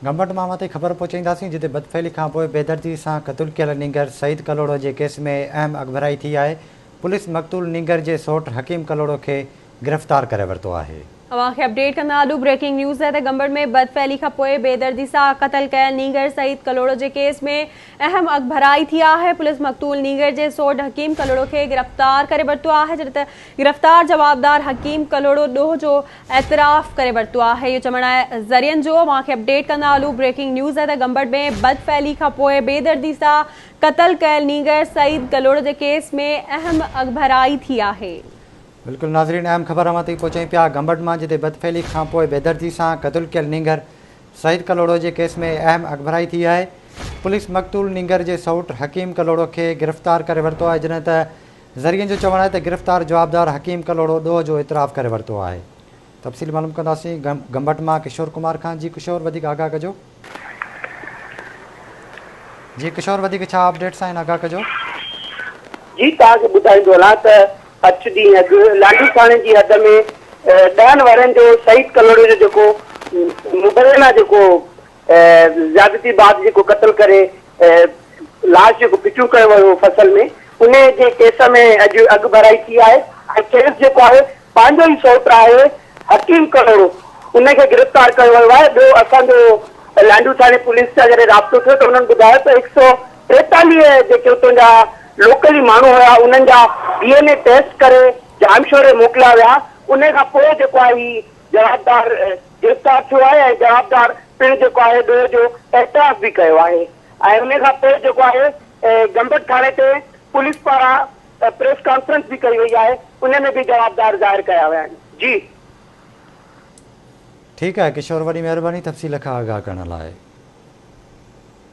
गंबट मामा ते ख़बर पहुचाईंदासीं जिते बदफैली खां पोइ बेदर्दी सां क़तूल कयल नींगर सईद कलोड़ो जे केस में अहम अॻभराई थी आहे। पुलिस मक़तूल नींगर जे सोट हकीम कलोड़ो खे गिरफ़्तार करे वरितो आहे। अवांखे अपडेट कंदा आलू ब्रेकिंग न्यूज़ है गंबड़ में बदफैली खां पोइ बेदर्दी सां क़तल कयल नींगर सईद कलोड़ो जे केस में अहम अॻभराई थी आहे। पुलिस मक़तूल नींगर जे सोट हकीम कलोड़ो खे गिरफ़्तार करे वरितो आहे। जॾहिं त गिरफ़्तार जवाबदार हकीम कलोड़ो ॾोह जो एतराफ़ करे वरितो आहे। इहो चवण आहे ज़रियनि जो। अवांखे अपडेट कंदा आलू ब्रेकिंग न्यूज़ है गंबड़ में बदफैली खां पोइ बेदर्दी सां क़तल कयल नींगर सईद कलोड़ो जे केस में अहम अॻभराई थी आहे। बिल्कुल नाज़रीन, अहम ख़बर अवां ताईं पहुचाई पिया गंबट मां जिते बदफैली खां पोइ बेदर्दी सां क़तूल कयल नींगर सईद कलोड़ो जे केस में अहम अॻभराई थी आहे। पुलिस मक़तूल नींगर जे सौट हकीम कलोड़ो खे गिरफ़्तार करे वरितो आहे। जॾहिं त ज़रियनि जो चवणु आहे त गिरफ़्तार जवाबदार हकीम कलोड़ो ॾोह जो एतराफ़ करे वरितो आहे। तफ़सील मालूम कंदासीं गंबट मां किशोर कुमार खां। जी किशोर, वधीक आगाह कजो। जी किशोर, वधीक छा अपडेट्स आहिनि, आगाह कजो। जी तव्हांखे ॿुधाईंदो हलां त 8 ॾींहं अॻु लालू थाणे जी हद में 10 वारनि जो सईद कलोड़े जो जेको मुबैना जेको ज़्यादती बाद जेको क़तल करे लाश जेको पिचू कयो वियो फसल में, उन जे केस में अॼु अॻभराई थी आहे। ऐं केस जेको आहे पंहिंजो ई सौट आहे हकीम कलोड़ो, उनखे गिरफ़्तार कयो वियो आहे। ॿियो असांजो लांडू थाणे पुलिस सां जॾहिं राब्तो थियो त उन्हनि ॿुधायो त 143 जेके उतां जा लोकली माण्हू हुया उन्हनि जा DNA टेस्ट करे जामशोरे मोकिलिया विया। उन खां पोइ जेको आहे ही जवाबदार गिरफ़्तार थियो आहे ऐं जवाबदार पिणु जेको आहे ॾोह जो एतराफ़ बि कयो आहे। ऐं उन खां पोइ जेको आहे गंबट थाणे ते पुलिस पारां प्रेस कॉन्फ्रेंस बि कई वई आहे, उन में बि जवाबदार ज़ाहिर कया विया आहिनि। जी ठीकु आहे किशोर, वॾी महिरबानी तफ़सील खां आगाह करण लाइ।